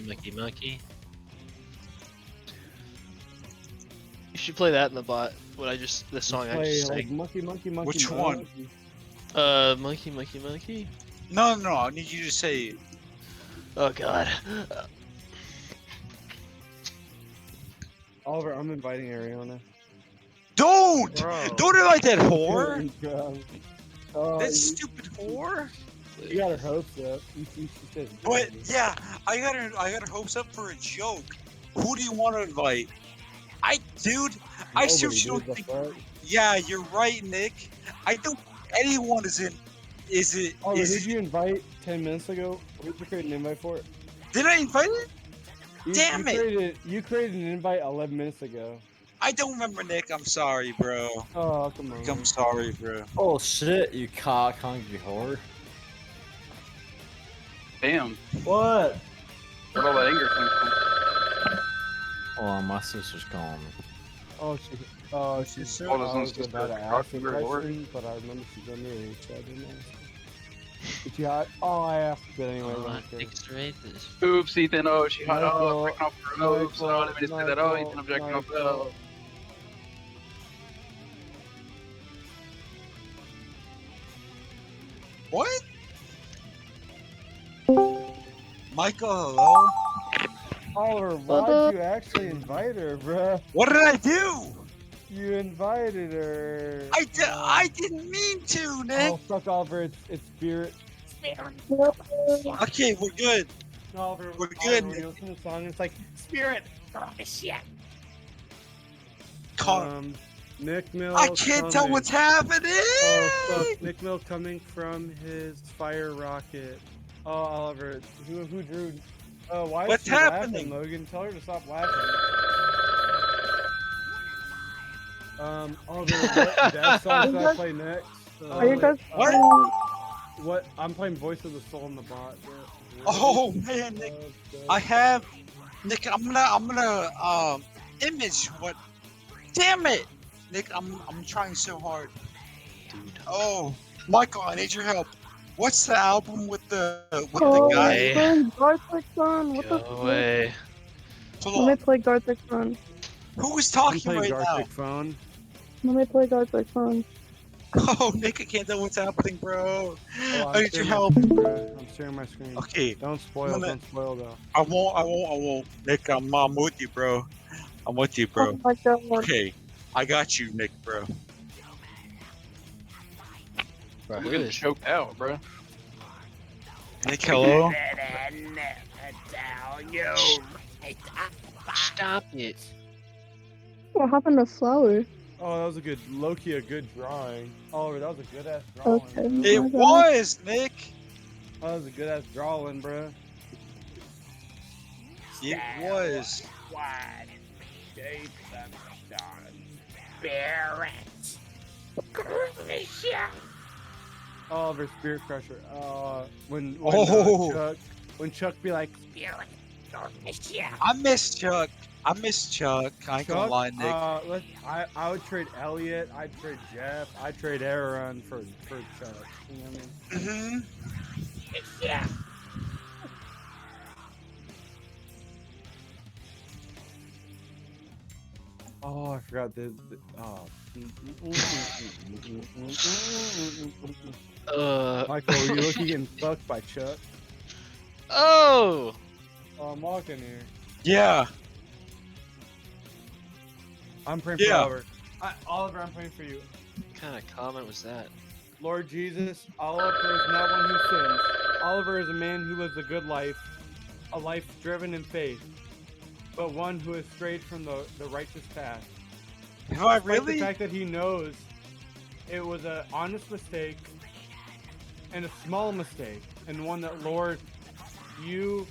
Mucky. You should play that in the bot. The song I just like sang. monkey. Which one? Monkey. No, I need you to say it. Oh god. Oliver, I'm inviting Ariana. Don't! Bro. Don't invite that whore! Oh, That stupid whore! you got her hopes up. You said, But yeah, I got her hopes up for a joke. Who do you want to invite? I seriously don't think. Yeah, you're right, Nick. I don't think anyone is in. Oh, who did you invite 10 minutes ago? Who did you create an invite for? Did I invite it? Damn it! You created an invite 11 minutes ago. I don't remember, Nick. I'm sorry, bro. Oh, come on. I'm sorry, bro. Oh shit, you cock hungry whore. Damn. What? Where'd all that anger come from? Oh, my sister's calling me. She's so about to ask me a question, but I remember she's under age, so I didn't ask. Is she hot? Oh, I asked, but anyway. Oops, Ethan. Oh, she hot. Oh, breaking off her nose. Oh, let me just say that. Oh, Ethan, I'm jacking off. Oh. What? Michael, hello? Oliver, why'd you actually invite her, bruh? What did I do? You invited her. I didn't mean to, Nick. Oh, fuck, Oliver, it's Spirit. Okay, we're good. Oliver, We're good. When you listen to the song, it's like, Spirit! Nick Mill. I can't tell what's happening! Oh, fuck. Nick Mill coming from his fire rocket. Oh, Oliver, who drew... why what's is she happening? laughing, Logan? Tell her to stop laughing. Oliver, what death song should I play next? Are you guys... What? I'm playing Voice of the Soul in the bot. Oh, man, Nick. I have... Nick, I'm gonna image what... Damn it! Nick, I'm trying so hard. Dude. Oh, Michael, I need your help. What's the album with the guy? Gartic Son. What the Go away. Let me play Gartic Son. Who is talking right now? Phone. Let me play Gartic Son. Oh, Nick, I can't tell what's happening, bro. Oh, I need your help. I'm sharing my screen. Okay. Don't spoil though. I won't. Nick, I'm with you, bro. I'm with you, bro. Oh my God. Okay. I got you, Nick, bro. Bro, We're getting choked out, bro. Nick, hello? Stop it. What happened to Flower? Oh, that was a good drawing. Oliver, that was a good ass drawing. Okay. Bro. It was, Nick. That was a good ass drawing, bro. It was. Oliver, Spirit Crusher. When Chuck be like, I miss Chuck. I ain't gonna lie, Nick. I would trade Elliot. I'd trade Jeff. I'd trade Aaron for Chuck. You know what I mean? Oh, I forgot the Michael, were you looking getting fucked by Chuck? Oh! Oh, I'm walking here. Yeah. I'm praying for Oliver. Oliver, I'm praying for you. What kind of comment was that? Lord Jesus, Oliver is not one who sins. Oliver is a man who lives a good life, a life driven in faith, but one who has strayed from the righteous path. Have I Despite really? the fact that he knows it was an honest mistake and a small mistake, and one that, Lord, you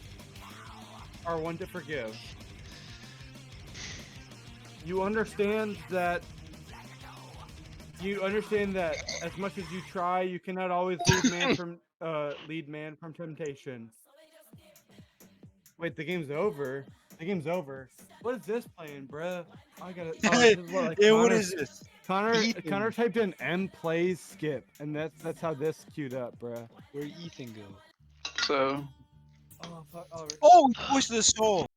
are one to forgive. You understand that as much as you try, you cannot always lead man from temptation. Wait, the game's over. The game's over. What is this playing, bruh? I gotta. Oh, this is what, like, Yeah, Connor, what is this? Connor typed in M plays skip, and that's how this queued up, bruh. Where'd Ethan go? So, Oh fuck, Oliver. Oh, voice of the soul.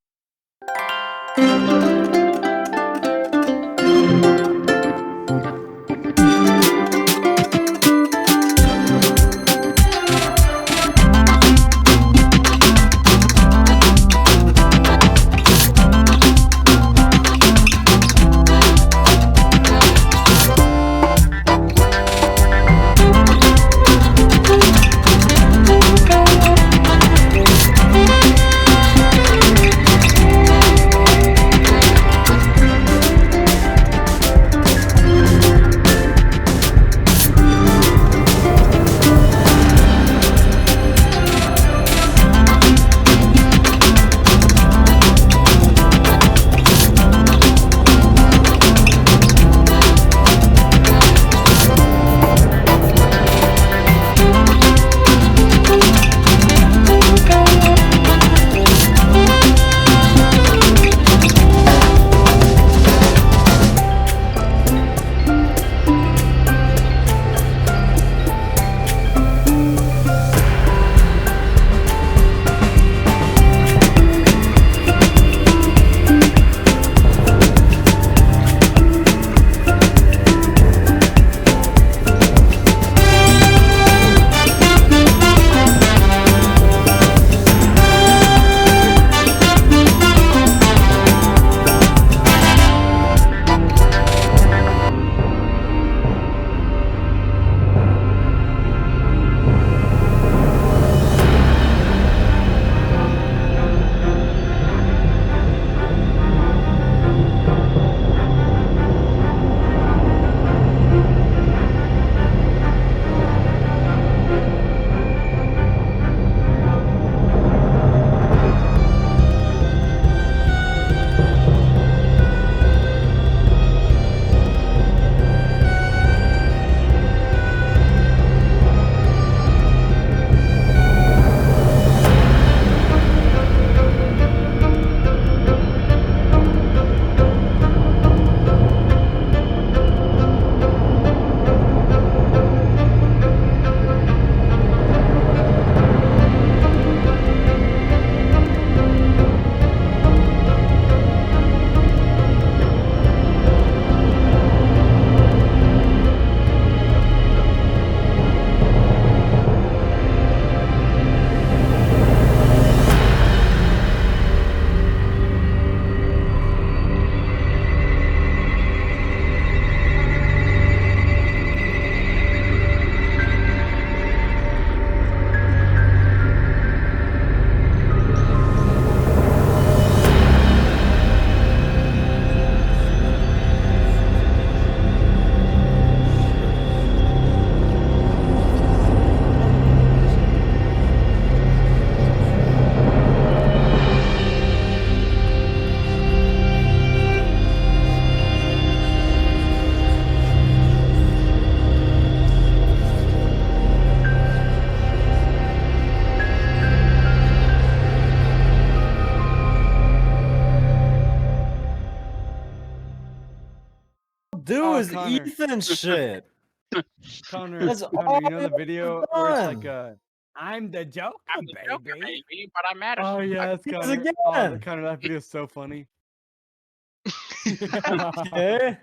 Dude, Oh, is Connor. Ethan shit. Connor, That's Connor, all you know the I've video where it's like done. I'm the Joker, I'm the Joker, baby. baby, but I'm mad at Oh you. yeah, that's Yes, Connor. again. Oh, Connor, that video is so funny. Okay.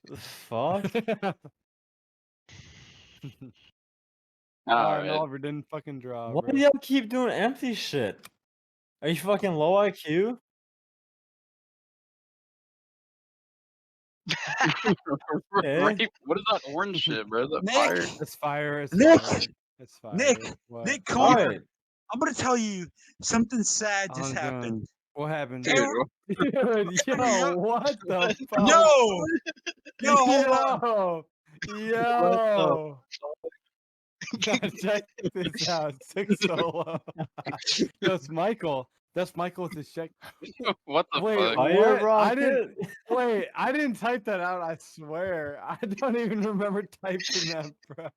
The fuck? Alright, Alright. Oliver didn't fucking draw, Why bro. do y'all keep doing empty shit? Are you fucking low IQ? Okay. Right? What is that orange shit, bro? Is that Nick! fire? It's fire. It's Nick! fire. It's fire. Nick! What? Nick, come here. Alright. I'm gonna tell you something sad just I'm gonna- happened. What happened? Dude, Dude, yo, what the fuck? No! No, hold on. Yo! Check this out. Six solo. That's Michael. That's Michael with his check. what the Wait, fuck? Fire what? I didn't. rocket. Wait, I didn't type that out. I swear. I don't even remember typing that, bro.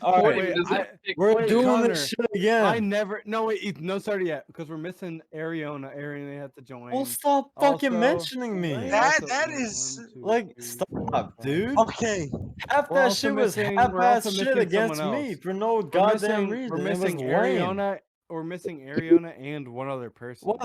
Alright. Wait, Does that We're wait, doing Connor, this shit again. I never. No, wait. No, started yet because we're missing Ariana. Ariana had to join. Well, stop fucking Also- mentioning me. That is- Like, stop, dude. Okay. Half We're that also shit was missing- we're half-ass also shit missing against someone me else. for no We're goddamn missing, reason. we're It was missing lame. Ariana. we're missing Ariana and one other person. What the